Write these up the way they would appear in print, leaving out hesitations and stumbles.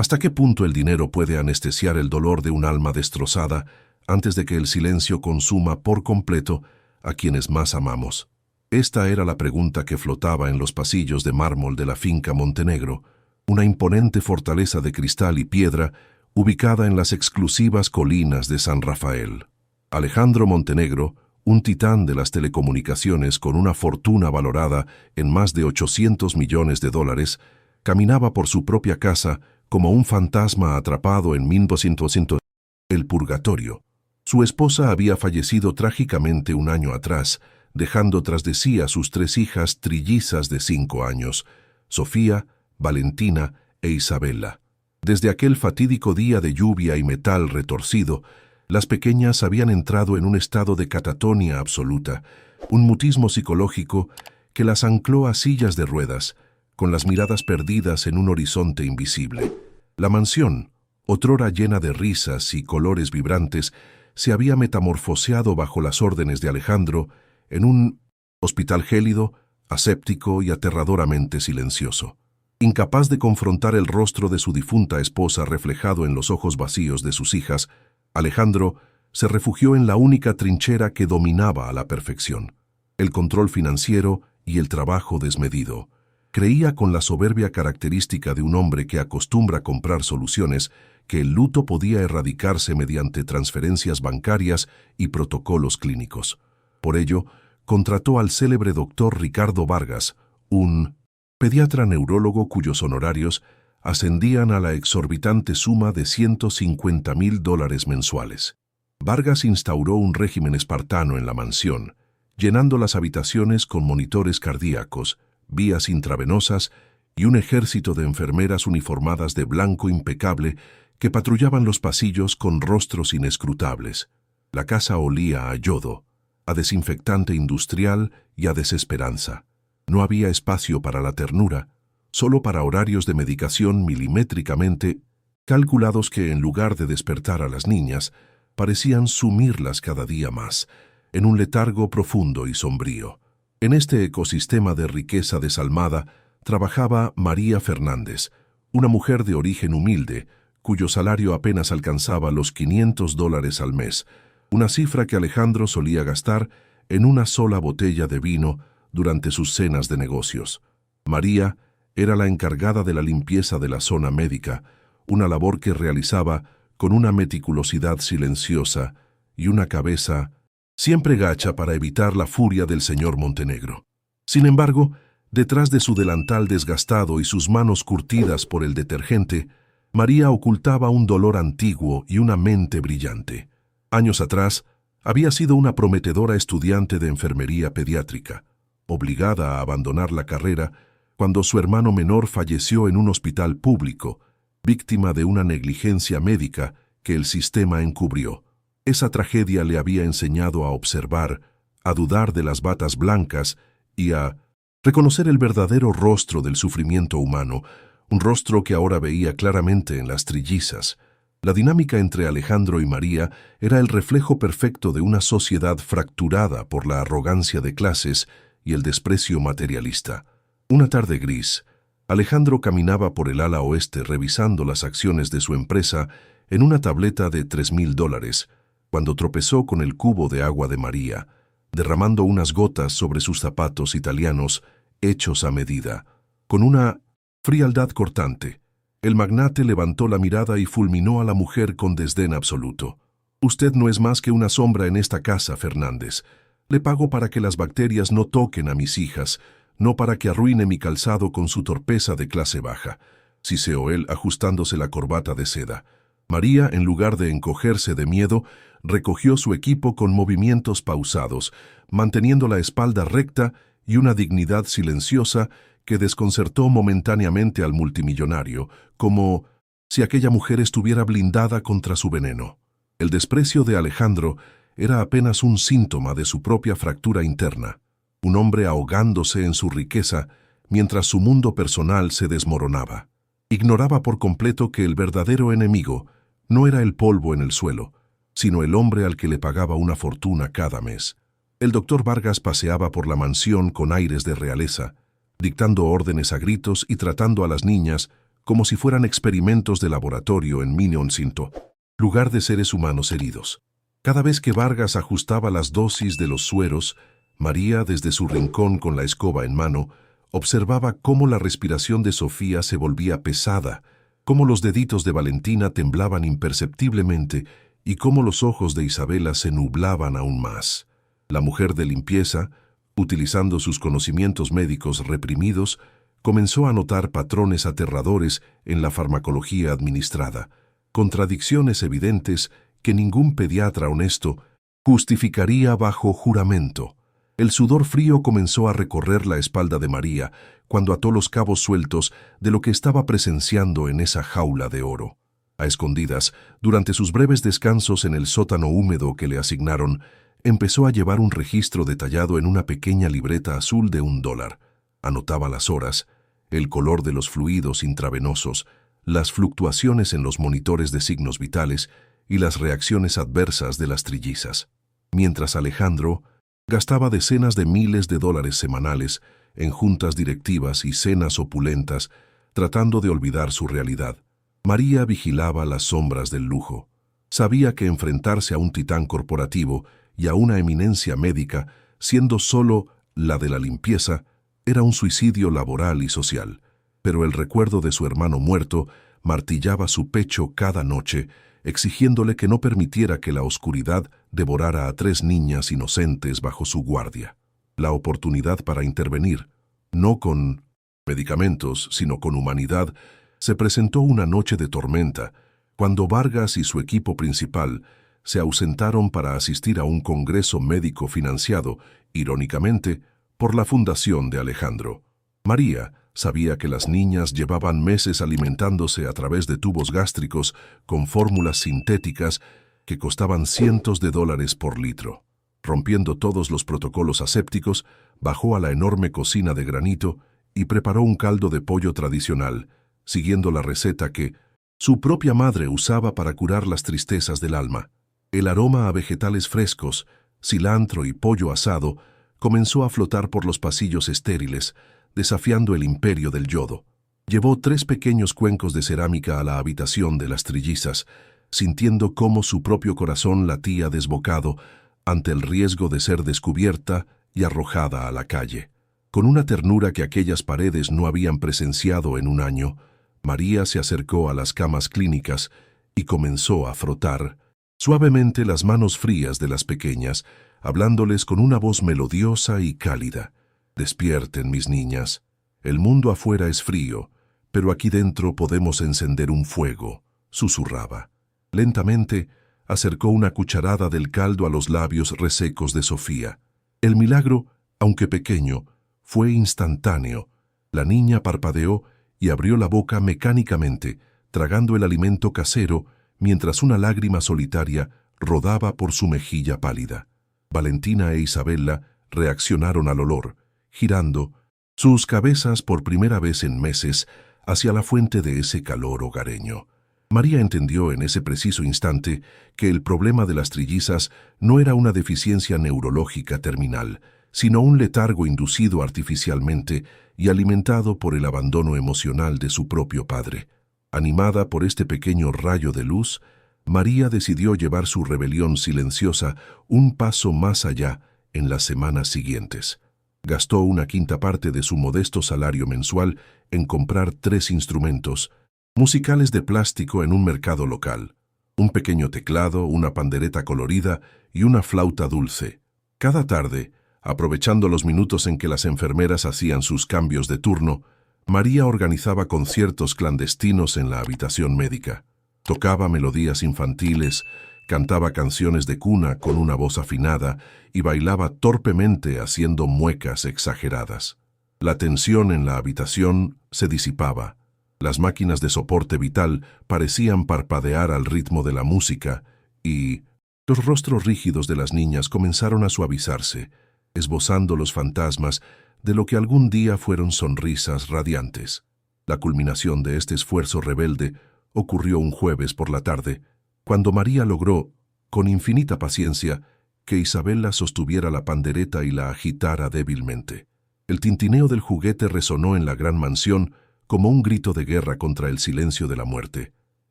¿Hasta qué punto el dinero puede anestesiar el dolor de un alma destrozada antes de que el silencio consuma por completo a quienes más amamos? Esta era la pregunta que flotaba en los pasillos de mármol de la finca Montenegro, una imponente fortaleza de cristal y piedra ubicada en las exclusivas colinas de San Rafael. Alejandro Montenegro, un titán de las telecomunicaciones con una fortuna valorada en más de 800 millones de dólares, caminaba por su propia casa como un fantasma atrapado en 1900, el purgatorio. Su esposa había fallecido trágicamente un año atrás, dejando tras de sí a sus 3 hijas trillizas de 5 años, Sofía, Valentina e Isabella. Desde aquel fatídico día de lluvia y metal retorcido, las pequeñas habían entrado en un estado de catatonia absoluta, un mutismo psicológico que las ancló a sillas de ruedas, con las miradas perdidas en un horizonte invisible. La mansión, otrora llena de risas y colores vibrantes, se había metamorfoseado bajo las órdenes de Alejandro en un hospital gélido, aséptico y aterradoramente silencioso. Incapaz de confrontar el rostro de su difunta esposa reflejado en los ojos vacíos de sus hijas, Alejandro se refugió en la única trinchera que dominaba a la perfección: el control financiero y el trabajo desmedido. Creía con la soberbia característica de un hombre que acostumbra comprar soluciones que el luto podía erradicarse mediante transferencias bancarias y protocolos clínicos. Por ello, contrató al célebre doctor Ricardo Vargas, un pediatra neurólogo cuyos honorarios ascendían a la exorbitante suma de $150,000 mensuales. Vargas instauró un régimen espartano en la mansión, llenando las habitaciones con monitores cardíacos, vías intravenosas y un ejército de enfermeras uniformadas de blanco impecable que patrullaban los pasillos con rostros inescrutables. La casa olía a yodo, a desinfectante industrial y a desesperanza. No había espacio para la ternura, solo para horarios de medicación milimétricamente calculados que, en lugar de despertar a las niñas, parecían sumirlas cada día más, en un letargo profundo y sombrío. En este ecosistema de riqueza desalmada trabajaba María Fernández, una mujer de origen humilde, cuyo salario apenas alcanzaba los $500 al mes, una cifra que Alejandro solía gastar en una sola botella de vino durante sus cenas de negocios. María era la encargada de la limpieza de la zona médica, una labor que realizaba con una meticulosidad silenciosa y una cabeza siempre gacha para evitar la furia del señor Montenegro. Sin embargo, detrás de su delantal desgastado y sus manos curtidas por el detergente, María ocultaba un dolor antiguo y una mente brillante. Años atrás, había sido una prometedora estudiante de enfermería pediátrica, obligada a abandonar la carrera cuando su hermano menor falleció en un hospital público, víctima de una negligencia médica que el sistema encubrió. Esa tragedia le había enseñado a observar, a dudar de las batas blancas y a reconocer el verdadero rostro del sufrimiento humano, un rostro que ahora veía claramente en las trillizas. La dinámica entre Alejandro y María era el reflejo perfecto de una sociedad fracturada por la arrogancia de clases y el desprecio materialista. Una tarde gris, Alejandro caminaba por el ala oeste revisando las acciones de su empresa en una tableta de $3,000, cuando tropezó con el cubo de agua de María, derramando unas gotas sobre sus zapatos italianos hechos a medida. Con una frialdad cortante, el magnate levantó la mirada y fulminó a la mujer con desdén absoluto. «Usted no es más que una sombra en esta casa, Fernández. Le pago para que las bacterias no toquen a mis hijas, no para que arruine mi calzado con su torpeza de clase baja», siseó él ajustándose la corbata de seda. María, en lugar de encogerse de miedo, recogió su equipo con movimientos pausados, manteniendo la espalda recta y una dignidad silenciosa que desconcertó momentáneamente al multimillonario, como si aquella mujer estuviera blindada contra su veneno. El desprecio de Alejandro era apenas un síntoma de su propia fractura interna, un hombre ahogándose en su riqueza mientras su mundo personal se desmoronaba. Ignoraba por completo que el verdadero enemigo no era el polvo en el suelo, sino el hombre al que le pagaba una fortuna cada mes. El doctor Vargas paseaba por la mansión con aires de realeza, dictando órdenes a gritos y tratando a las niñas como si fueran experimentos de laboratorio en Minneoncinto, lugar de seres humanos heridos. Cada vez que Vargas ajustaba las dosis de los sueros, María, desde su rincón con la escoba en mano, observaba cómo la respiración de Sofía se volvía pesada, cómo los deditos de Valentina temblaban imperceptiblemente y cómo los ojos de Isabela se nublaban aún más. La mujer de limpieza, utilizando sus conocimientos médicos reprimidos, comenzó a notar patrones aterradores en la farmacología administrada, contradicciones evidentes que ningún pediatra honesto justificaría bajo juramento. El sudor frío comenzó a recorrer la espalda de María cuando ató los cabos sueltos de lo que estaba presenciando en esa jaula de oro. A escondidas, durante sus breves descansos en el sótano húmedo que le asignaron, empezó a llevar un registro detallado en una pequeña libreta azul de $1. Anotaba las horas, el color de los fluidos intravenosos, las fluctuaciones en los monitores de signos vitales y las reacciones adversas de las trillizas. Mientras Alejandro gastaba decenas de miles de dólares semanales en juntas directivas y cenas opulentas, tratando de olvidar su realidad. María vigilaba las sombras del lujo. Sabía que enfrentarse a un titán corporativo y a una eminencia médica, siendo solo la de la limpieza, era un suicidio laboral y social. Pero el recuerdo de su hermano muerto martillaba su pecho cada noche, exigiéndole que no permitiera que la oscuridad devorara a 3 niñas inocentes bajo su guardia. La oportunidad para intervenir, no con medicamentos, sino con humanidad, se presentó una noche de tormenta, cuando Vargas y su equipo principal se ausentaron para asistir a un congreso médico financiado, irónicamente, por la fundación de Alejandro. María sabía que las niñas llevaban meses alimentándose a través de tubos gástricos con fórmulas sintéticas que costaban cientos de dólares por litro. Rompiendo todos los protocolos asépticos, bajó a la enorme cocina de granito y preparó un caldo de pollo tradicional, siguiendo la receta que su propia madre usaba para curar las tristezas del alma. El aroma a vegetales frescos, cilantro y pollo asado comenzó a flotar por los pasillos estériles, desafiando el imperio del yodo. Llevó 3 pequeños cuencos de cerámica a la habitación de las trillizas, sintiendo cómo su propio corazón latía desbocado ante el riesgo de ser descubierta y arrojada a la calle. Con una ternura que aquellas paredes no habían presenciado en un año, María se acercó a las camas clínicas y comenzó a frotar suavemente las manos frías de las pequeñas, hablándoles con una voz melodiosa y cálida. «Despierten, mis niñas. El mundo afuera es frío, pero aquí dentro podemos encender un fuego», susurraba. Lentamente acercó una cucharada del caldo a los labios resecos de Sofía. El milagro, aunque pequeño, fue instantáneo. La niña parpadeó y abrió la boca mecánicamente, tragando el alimento casero, mientras una lágrima solitaria rodaba por su mejilla pálida. Valentina e Isabela reaccionaron al olor, girando sus cabezas por primera vez en meses hacia la fuente de ese calor hogareño. María entendió en ese preciso instante que el problema de las trillizas no era una deficiencia neurológica terminal, sino un letargo inducido artificialmente y alimentado por el abandono emocional de su propio padre. Animada por este pequeño rayo de luz, María decidió llevar su rebelión silenciosa un paso más allá en las semanas siguientes. Gastó una quinta parte de su modesto salario mensual en comprar 3 instrumentos musicales de plástico en un mercado local: un pequeño teclado, una pandereta colorida y una flauta dulce. Cada tarde, aprovechando los minutos en que las enfermeras hacían sus cambios de turno, María organizaba conciertos clandestinos en la habitación médica. Tocaba melodías infantiles, cantaba canciones de cuna con una voz afinada y bailaba torpemente haciendo muecas exageradas. La tensión en la habitación se disipaba. Las máquinas de soporte vital parecían parpadear al ritmo de la música y los rostros rígidos de las niñas comenzaron a suavizarse, esbozando los fantasmas de lo que algún día fueron sonrisas radiantes. La culminación de este esfuerzo rebelde ocurrió un jueves por la tarde, cuando María logró, con infinita paciencia, que Isabela sostuviera la pandereta y la agitara débilmente. El tintineo del juguete resonó en la gran mansión como un grito de guerra contra el silencio de la muerte.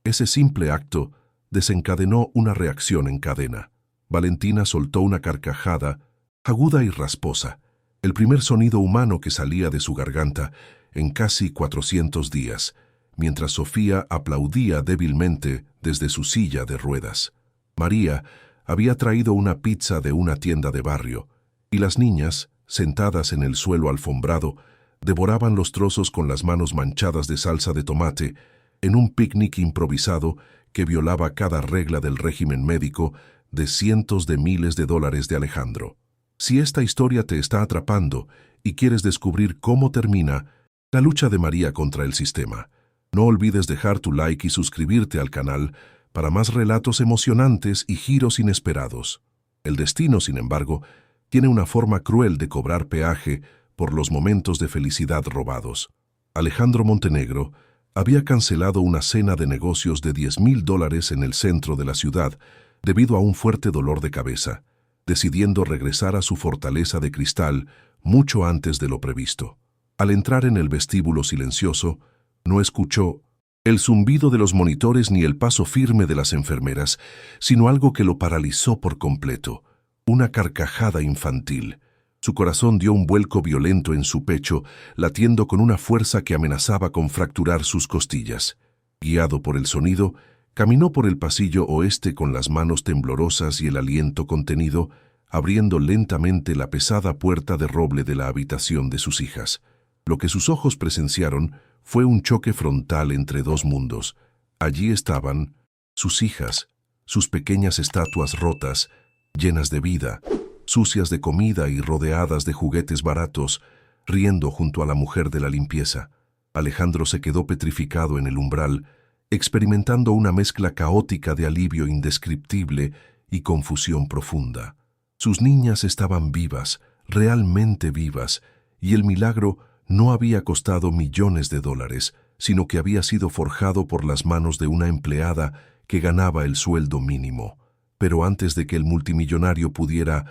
Ese simple acto desencadenó una reacción en cadena. Valentina soltó una carcajada aguda y rasposa, el primer sonido humano que salía de su garganta en casi 400 días, mientras Sofía aplaudía débilmente desde su silla de ruedas. María había traído una pizza de una tienda de barrio, y las niñas, sentadas en el suelo alfombrado, devoraban los trozos con las manos manchadas de salsa de tomate en un picnic improvisado que violaba cada regla del régimen médico de cientos de miles de dólares de Alejandro. Si esta historia te está atrapando y quieres descubrir cómo termina la lucha de María contra el sistema, no olvides dejar tu like y suscribirte al canal para más relatos emocionantes y giros inesperados. El destino, sin embargo, tiene una forma cruel de cobrar peaje por los momentos de felicidad robados. Alejandro Montenegro había cancelado una cena de negocios de $10,000 en el centro de la ciudad debido a un fuerte dolor de cabeza, decidiendo regresar a su fortaleza de cristal mucho antes de lo previsto. Al entrar en el vestíbulo silencioso, no escuchó el zumbido de los monitores ni el paso firme de las enfermeras, sino algo que lo paralizó por completo, una carcajada infantil. Su corazón dio un vuelco violento en su pecho, latiendo con una fuerza que amenazaba con fracturar sus costillas. Guiado por el sonido, caminó por el pasillo oeste con las manos temblorosas y el aliento contenido, abriendo lentamente la pesada puerta de roble de la habitación de sus hijas. Lo que sus ojos presenciaron fue un choque frontal entre dos mundos. Allí estaban sus hijas, sus pequeñas estatuas rotas, llenas de vida, sucias de comida y rodeadas de juguetes baratos, riendo junto a la mujer de la limpieza. Alejandro se quedó petrificado en el umbral, experimentando una mezcla caótica de alivio indescriptible y confusión profunda. Sus niñas estaban vivas, realmente vivas, y el milagro no había costado millones de dólares, sino que había sido forjado por las manos de una empleada que ganaba el sueldo mínimo. Pero antes de que el multimillonario pudiera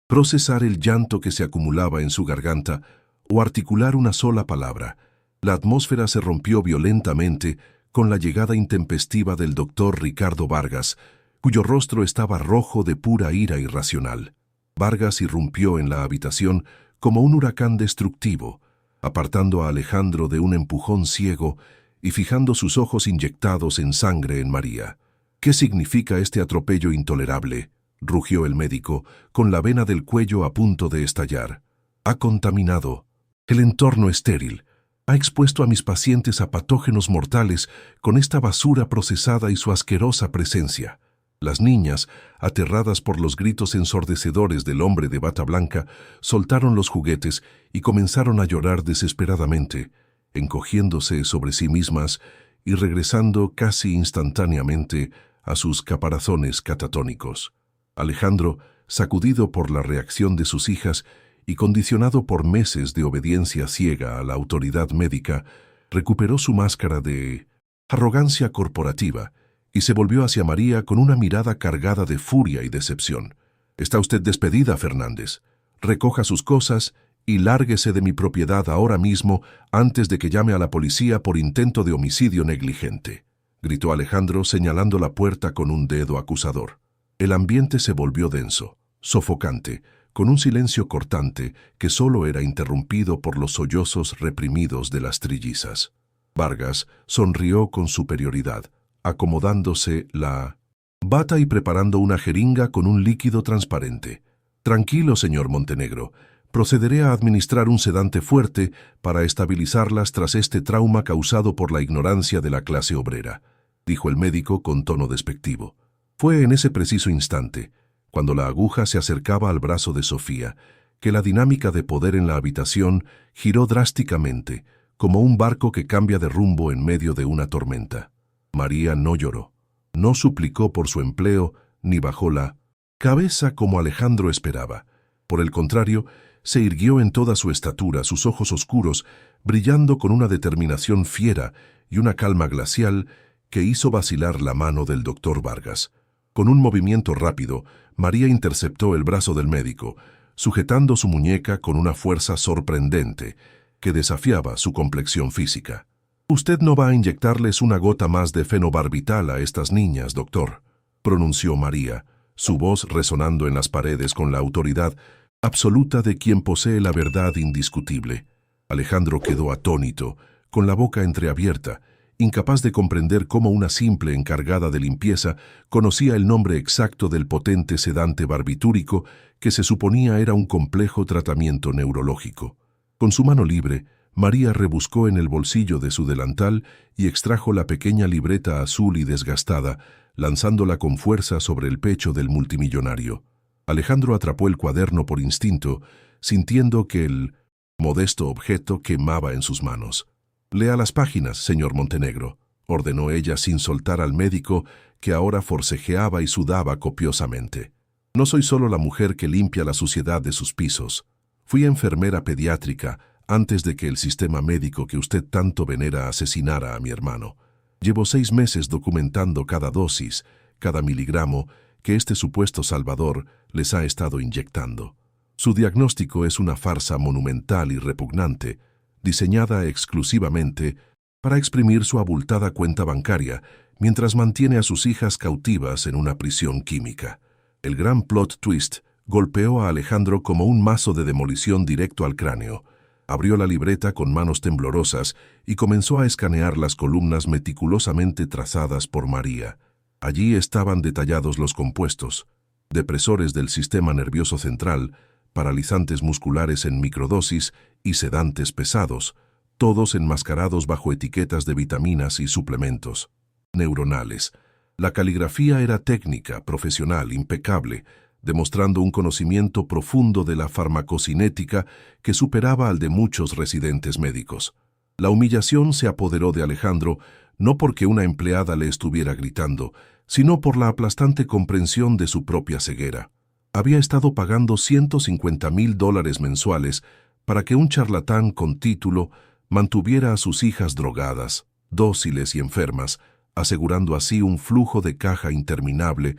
procesar el llanto que se acumulaba en su garganta o articular una sola palabra, la atmósfera se rompió violentamente con la llegada intempestiva del doctor Ricardo Vargas, cuyo rostro estaba rojo de pura ira irracional. Vargas irrumpió en la habitación como un huracán destructivo, apartando a Alejandro de un empujón ciego y fijando sus ojos inyectados en sangre en María. «¿Qué significa este atropello intolerable?», rugió el médico, con la vena del cuello a punto de estallar. «Ha contaminado el entorno estéril. Ha expuesto a mis pacientes a patógenos mortales con esta basura procesada y su asquerosa presencia». Las niñas, aterradas por los gritos ensordecedores del hombre de bata blanca, soltaron los juguetes y comenzaron a llorar desesperadamente, encogiéndose sobre sí mismas y regresando casi instantáneamente a sus caparazones catatónicos. Alejandro, sacudido por la reacción de sus hijas y condicionado por meses de obediencia ciega a la autoridad médica, recuperó su máscara de arrogancia corporativa y se volvió hacia María con una mirada cargada de furia y decepción. «Está usted despedida, Fernández. Recoja sus cosas y lárguese de mi propiedad ahora mismo antes de que llame a la policía por intento de homicidio negligente», gritó Alejandro señalando la puerta con un dedo acusador. El ambiente se volvió denso, sofocante, con un silencio cortante que solo era interrumpido por los sollozos reprimidos de las trillizas. Vargas sonrió con superioridad, acomodándose la bata y preparando una jeringa con un líquido transparente. «Tranquilo, señor Montenegro. Procederé a administrar un sedante fuerte para estabilizarlas tras este trauma causado por la ignorancia de la clase obrera», dijo el médico con tono despectivo. Fue en ese preciso instante, cuando la aguja se acercaba al brazo de Sofía, que la dinámica de poder en la habitación giró drásticamente, como un barco que cambia de rumbo en medio de una tormenta. María no lloró, no suplicó por su empleo, ni bajó la cabeza como Alejandro esperaba. Por el contrario, se irguió en toda su estatura, sus ojos oscuros, brillando con una determinación fiera y una calma glacial que hizo vacilar la mano del doctor Vargas. Con un movimiento rápido, María interceptó el brazo del médico, sujetando su muñeca con una fuerza sorprendente que desafiaba su complexión física. Usted no va a inyectarles una gota más de fenobarbital a estas niñas, doctor, pronunció María, su voz resonando en las paredes con la autoridad absoluta de quien posee la verdad indiscutible. Alejandro quedó atónito, con la boca entreabierta, incapaz de comprender cómo una simple encargada de limpieza conocía el nombre exacto del potente sedante barbitúrico que se suponía era un complejo tratamiento neurológico. Con su mano libre, María rebuscó en el bolsillo de su delantal y extrajo la pequeña libreta azul y desgastada, lanzándola con fuerza sobre el pecho del multimillonario. Alejandro atrapó el cuaderno por instinto, sintiendo que el modesto objeto quemaba en sus manos. «Lea las páginas, señor Montenegro», ordenó ella sin soltar al médico, que ahora forcejeaba y sudaba copiosamente. «No soy solo la mujer que limpia la suciedad de sus pisos. Fui enfermera pediátrica antes de que el sistema médico que usted tanto venera asesinara a mi hermano. Llevo 6 meses documentando cada dosis, cada miligramo que este supuesto salvador les ha estado inyectando. Su diagnóstico es una farsa monumental y repugnante, diseñada exclusivamente para exprimir su abultada cuenta bancaria mientras mantiene a sus hijas cautivas en una prisión química. El gran plot twist golpeó a Alejandro como un mazo de demolición directo al cráneo. Abrió la libreta con manos temblorosas y comenzó a escanear las columnas meticulosamente trazadas por María. Allí estaban detallados los compuestos: depresores del sistema nervioso central, paralizantes musculares en microdosis y sedantes pesados, todos enmascarados bajo etiquetas de vitaminas y suplementos neuronales. La caligrafía era técnica, profesional, impecable, demostrando un conocimiento profundo de la farmacocinética que superaba al de muchos residentes médicos. La humillación se apoderó de Alejandro, no porque una empleada le estuviera gritando, sino por la aplastante comprensión de su propia ceguera. Había estado pagando $150,000 mensuales para que un charlatán con título mantuviera a sus hijas drogadas, dóciles y enfermas, asegurando así un flujo de caja interminable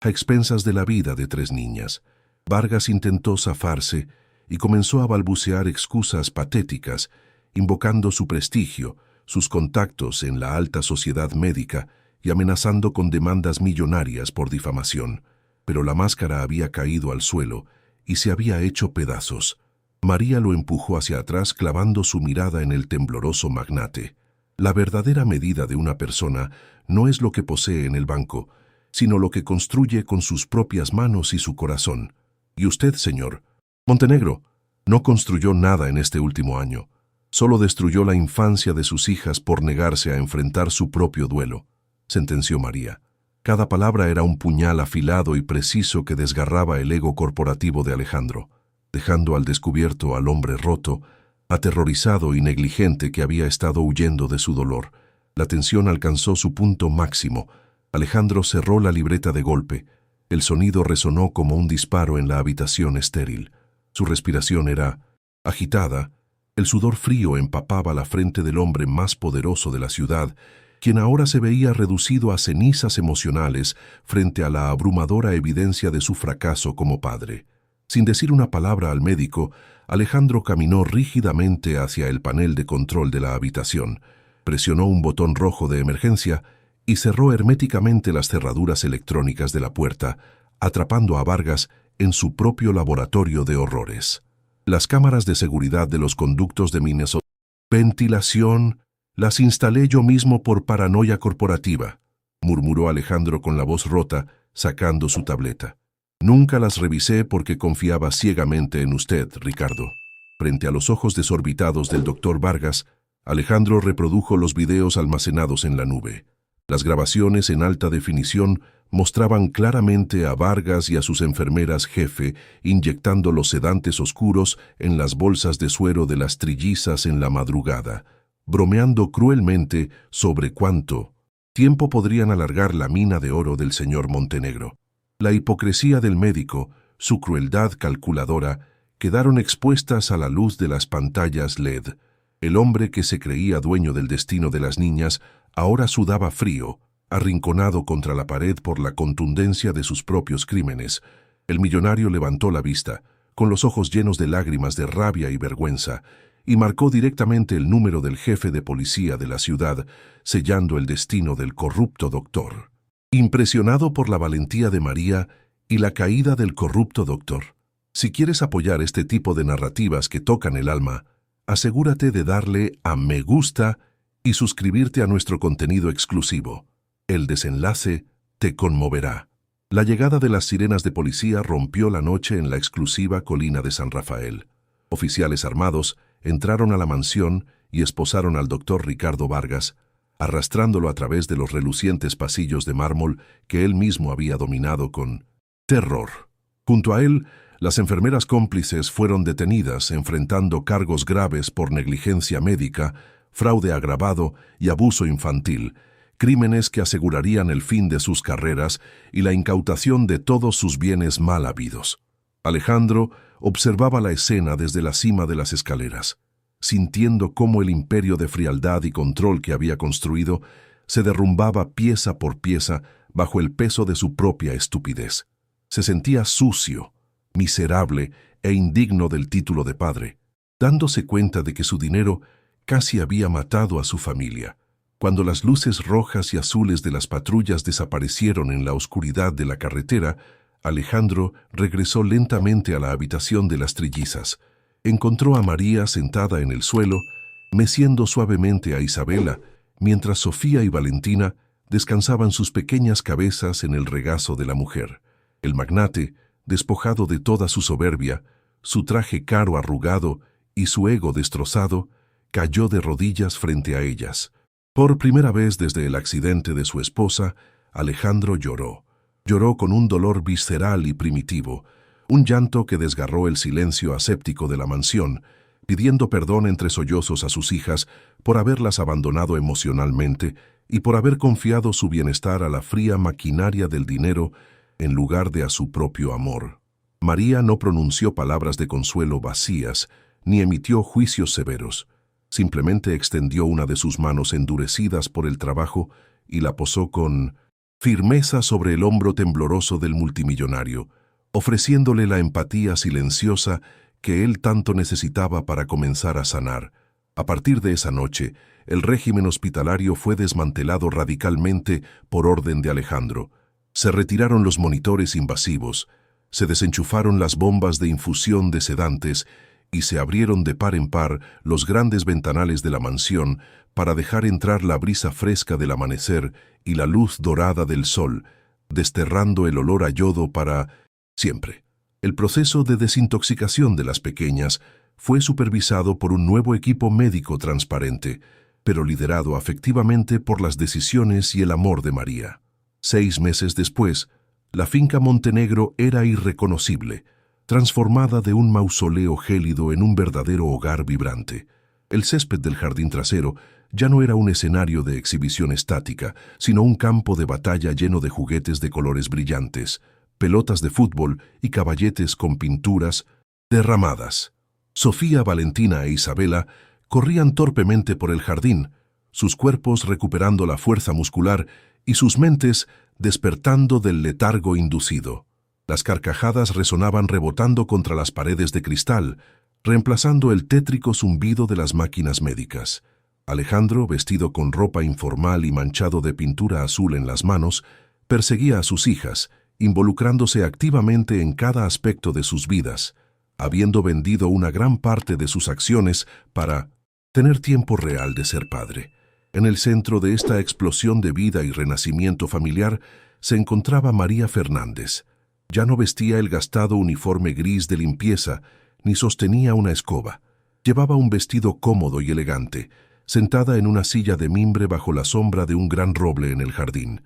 a expensas de la vida de 3 niñas. Vargas intentó zafarse y comenzó a balbucear excusas patéticas, invocando su prestigio, sus contactos en la alta sociedad médica y amenazando con demandas millonarias por difamación. Pero la máscara había caído al suelo y se había hecho pedazos. María lo empujó hacia atrás clavando su mirada en el tembloroso magnate. La verdadera medida de una persona no es lo que posee en el banco, sino lo que construye con sus propias manos y su corazón. Y usted, señor Montenegro, no construyó nada en este último año. Solo destruyó la infancia de sus hijas por negarse a enfrentar su propio duelo, sentenció María. Cada palabra era un puñal afilado y preciso que desgarraba el ego corporativo de Alejandro, dejando al descubierto al hombre roto, aterrorizado y negligente que había estado huyendo de su dolor. La tensión alcanzó su punto máximo. Alejandro cerró la libreta de golpe. El sonido resonó como un disparo en la habitación estéril. Su respiración era agitada. El sudor frío empapaba la frente del hombre más poderoso de la ciudad, quien ahora se veía reducido a cenizas emocionales frente a la abrumadora evidencia de su fracaso como padre. Sin decir una palabra al médico, Alejandro caminó rígidamente hacia el panel de control de la habitación, presionó un botón rojo de emergencia y cerró herméticamente las cerraduras electrónicas de la puerta, atrapando a Vargas en su propio laboratorio de horrores. Las cámaras de seguridad de los conductos de Minnesota. Ventilación, las instalé yo mismo por paranoia corporativa, murmuró Alejandro con la voz rota, sacando su tableta. Nunca las revisé porque confiaba ciegamente en usted, Ricardo. Frente a los ojos desorbitados del doctor Vargas, Alejandro reprodujo los videos almacenados en la nube. Las grabaciones en alta definición mostraban claramente a Vargas y a sus enfermeras jefe inyectando los sedantes oscuros en las bolsas de suero de las trillizas en la madrugada, bromeando cruelmente sobre cuánto tiempo podrían alargar la mina de oro del señor Montenegro. La hipocresía del médico, su crueldad calculadora, quedaron expuestas a la luz de las pantallas LED. El hombre que se creía dueño del destino de las niñas ahora sudaba frío, arrinconado contra la pared por la contundencia de sus propios crímenes. El millonario levantó la vista, con los ojos llenos de lágrimas de rabia y vergüenza, y marcó directamente el número del jefe de policía de la ciudad, sellando el destino del corrupto doctor. Impresionado por la valentía de María y la caída del corrupto doctor. Si quieres apoyar este tipo de narrativas que tocan el alma, asegúrate de darle a me gusta y suscribirte a nuestro contenido exclusivo. El desenlace te conmoverá. La llegada de las sirenas de policía rompió la noche en la exclusiva colina de San Rafael. Oficiales armados entraron a la mansión y esposaron al doctor Ricardo Vargas, arrastrándolo a través de los relucientes pasillos de mármol que él mismo había dominado con terror. Junto a él, las enfermeras cómplices fueron detenidas enfrentando cargos graves por negligencia médica, fraude agravado y abuso infantil, crímenes que asegurarían el fin de sus carreras y la incautación de todos sus bienes mal habidos. Alejandro observaba la escena desde la cima de las escaleras, sintiendo cómo el imperio de frialdad y control que había construido se derrumbaba pieza por pieza bajo el peso de su propia estupidez. Se sentía sucio, miserable e indigno del título de padre, dándose cuenta de que su dinero casi había matado a su familia. Cuando las luces rojas y azules de las patrullas desaparecieron en la oscuridad de la carretera, Alejandro regresó lentamente a la habitación de las trillizas. Encontró a María sentada en el suelo, meciendo suavemente a Isabela, mientras Sofía y Valentina descansaban sus pequeñas cabezas en el regazo de la mujer. El magnate, despojado de toda su soberbia, su traje caro arrugado y su ego destrozado, cayó de rodillas frente a ellas. Por primera vez desde el accidente de su esposa, Alejandro lloró. Lloró con un dolor visceral y primitivo, un llanto que desgarró el silencio aséptico de la mansión, pidiendo perdón entre sollozos a sus hijas por haberlas abandonado emocionalmente y por haber confiado su bienestar a la fría maquinaria del dinero en lugar de a su propio amor. María no pronunció palabras de consuelo vacías, ni emitió juicios severos. Simplemente extendió una de sus manos endurecidas por el trabajo y la posó con firmeza sobre el hombro tembloroso del multimillonario, ofreciéndole la empatía silenciosa que él tanto necesitaba para comenzar a sanar. A partir de esa noche, el régimen hospitalario fue desmantelado radicalmente por orden de Alejandro. Se retiraron los monitores invasivos, se desenchufaron las bombas de infusión de sedantes y se abrieron de par en par los grandes ventanales de la mansión para dejar entrar la brisa fresca del amanecer y la luz dorada del sol, desterrando el olor a yodo para siempre. El proceso de desintoxicación de las pequeñas fue supervisado por un nuevo equipo médico transparente, pero liderado afectivamente por las decisiones y el amor de María. 6 meses después, la finca Montenegro era irreconocible, transformada de un mausoleo gélido en un verdadero hogar vibrante. El césped del jardín trasero ya no era un escenario de exhibición estática, sino un campo de batalla lleno de juguetes de colores brillantes, pelotas de fútbol y caballetes con pinturas derramadas. Sofía, Valentina e Isabela corrían torpemente por el jardín, sus cuerpos recuperando la fuerza muscular y sus mentes despertando del letargo inducido. Las carcajadas resonaban rebotando contra las paredes de cristal, reemplazando el tétrico zumbido de las máquinas médicas. Alejandro, vestido con ropa informal y manchado de pintura azul en las manos, perseguía a sus hijas, involucrándose activamente en cada aspecto de sus vidas, habiendo vendido una gran parte de sus acciones para tener tiempo real de ser padre. En el centro de esta explosión de vida y renacimiento familiar se encontraba María Fernández. Ya no vestía el gastado uniforme gris de limpieza, ni sostenía una escoba. Llevaba un vestido cómodo y elegante, sentada en una silla de mimbre bajo la sombra de un gran roble en el jardín.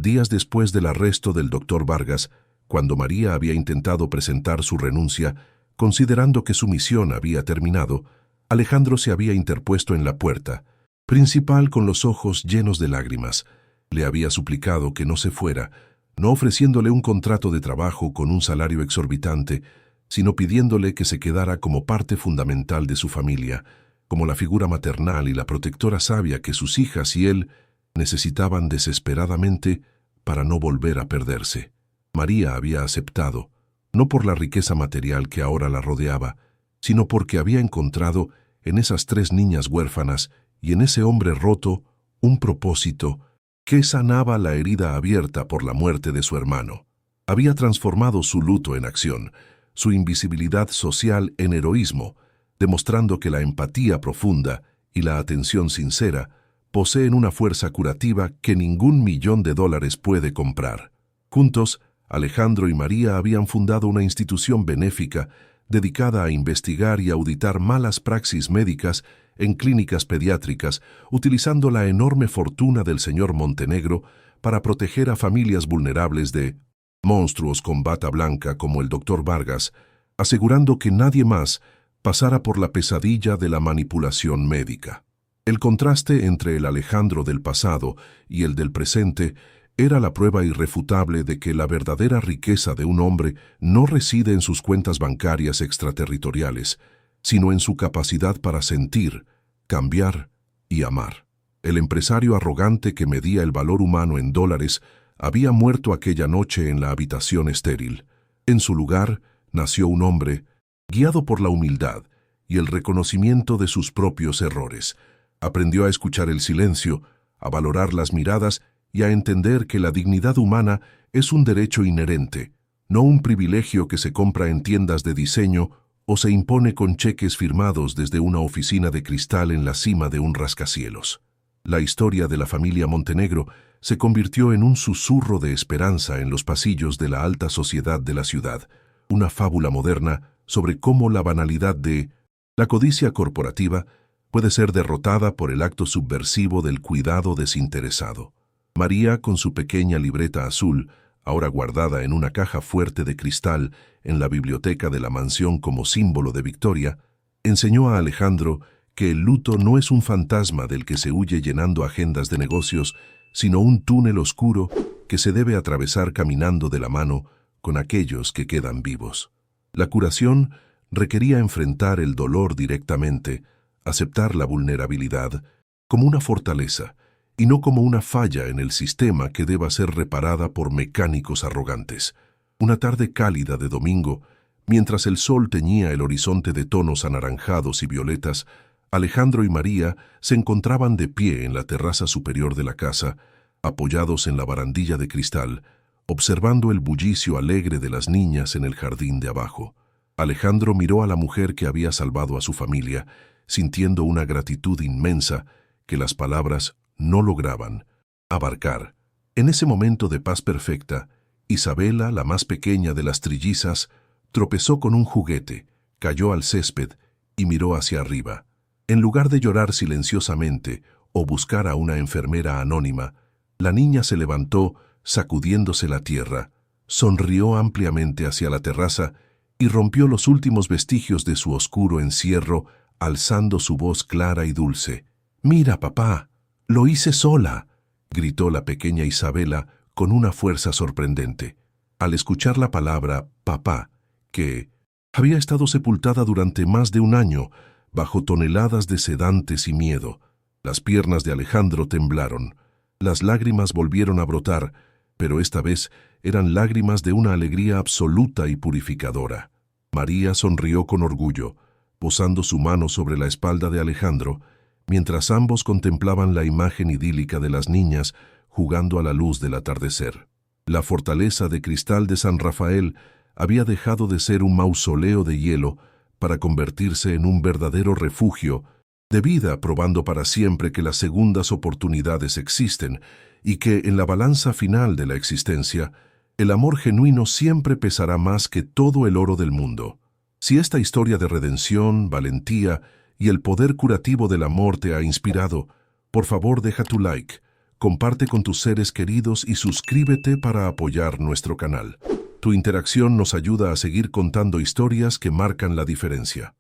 Días después del arresto del doctor Vargas, cuando María había intentado presentar su renuncia, considerando que su misión había terminado, Alejandro se había interpuesto en la puerta, principal con los ojos llenos de lágrimas. Le había suplicado que no se fuera, no ofreciéndole un contrato de trabajo con un salario exorbitante, sino pidiéndole que se quedara como parte fundamental de su familia, como la figura maternal y la protectora sabia que sus hijas y él necesitaban desesperadamente para no volver a perderse. María había aceptado, no por la riqueza material que ahora la rodeaba, sino porque había encontrado en esas 3 niñas huérfanas y en ese hombre roto, un propósito que sanaba la herida abierta por la muerte de su hermano. Había transformado su luto en acción, su invisibilidad social en heroísmo, demostrando que la empatía profunda y la atención sincera poseen una fuerza curativa que ningún $1.000.000 puede comprar. Juntos, Alejandro y María habían fundado una institución benéfica dedicada a investigar y auditar malas praxis médicas en clínicas pediátricas, utilizando la enorme fortuna del señor Montenegro para proteger a familias vulnerables de monstruos con bata blanca como el Dr. Vargas, asegurando que nadie más pasara por la pesadilla de la manipulación médica. El contraste entre el Alejandro del pasado y el del presente era la prueba irrefutable de que la verdadera riqueza de un hombre no reside en sus cuentas bancarias extraterritoriales, sino en su capacidad para sentir, cambiar y amar. El empresario arrogante que medía el valor humano en dólares había muerto aquella noche en la habitación estéril. En su lugar nació un hombre, guiado por la humildad y el reconocimiento de sus propios errores. Aprendió a escuchar el silencio, a valorar las miradas y a entender que la dignidad humana es un derecho inherente, no un privilegio que se compra en tiendas de diseño o se impone con cheques firmados desde una oficina de cristal en la cima de un rascacielos. La historia de la familia Montenegro se convirtió en un susurro de esperanza en los pasillos de la alta sociedad de la ciudad, una fábula moderna sobre cómo la banalidad de la codicia corporativa puede ser derrotada por el acto subversivo del cuidado desinteresado. María, con su pequeña libreta azul, ahora guardada en una caja fuerte de cristal en la biblioteca de la mansión como símbolo de victoria, enseñó a Alejandro que el luto no es un fantasma del que se huye llenando agendas de negocios, sino un túnel oscuro que se debe atravesar caminando de la mano con aquellos que quedan vivos. La curación requería enfrentar el dolor directamente, aceptar la vulnerabilidad como una fortaleza, y no como una falla en el sistema que deba ser reparada por mecánicos arrogantes. Una tarde cálida de domingo, mientras el sol teñía el horizonte de tonos anaranjados y violetas, Alejandro y María se encontraban de pie en la terraza superior de la casa, apoyados en la barandilla de cristal, observando el bullicio alegre de las niñas en el jardín de abajo. Alejandro miró a la mujer que había salvado a su familia, sintiendo una gratitud inmensa que las palabras no lograban abarcar. En ese momento de paz perfecta, Isabela, la más pequeña de las trillizas, tropezó con un juguete, cayó al césped y miró hacia arriba. En lugar de llorar silenciosamente o buscar a una enfermera anónima, la niña se levantó sacudiéndose la tierra, sonrió ampliamente hacia la terraza y rompió los últimos vestigios de su oscuro encierro, alzando su voz clara y dulce. «Mira, papá, lo hice sola», gritó la pequeña Isabela con una fuerza sorprendente. Al escuchar la palabra «papá», que había estado sepultada durante más de un año bajo toneladas de sedantes y miedo, las piernas de Alejandro temblaron. Las lágrimas volvieron a brotar, pero esta vez eran lágrimas de una alegría absoluta y purificadora. María sonrió con orgullo, posando su mano sobre la espalda de Alejandro, mientras ambos contemplaban la imagen idílica de las niñas jugando a la luz del atardecer. La fortaleza de cristal de San Rafael había dejado de ser un mausoleo de hielo para convertirse en un verdadero refugio de vida, probando para siempre que las segundas oportunidades existen y que en la balanza final de la existencia, el amor genuino siempre pesará más que todo el oro del mundo. Si esta historia de redención, valentía y el poder curativo del amor te ha inspirado, por favor deja tu like, comparte con tus seres queridos y suscríbete para apoyar nuestro canal. Tu interacción nos ayuda a seguir contando historias que marcan la diferencia.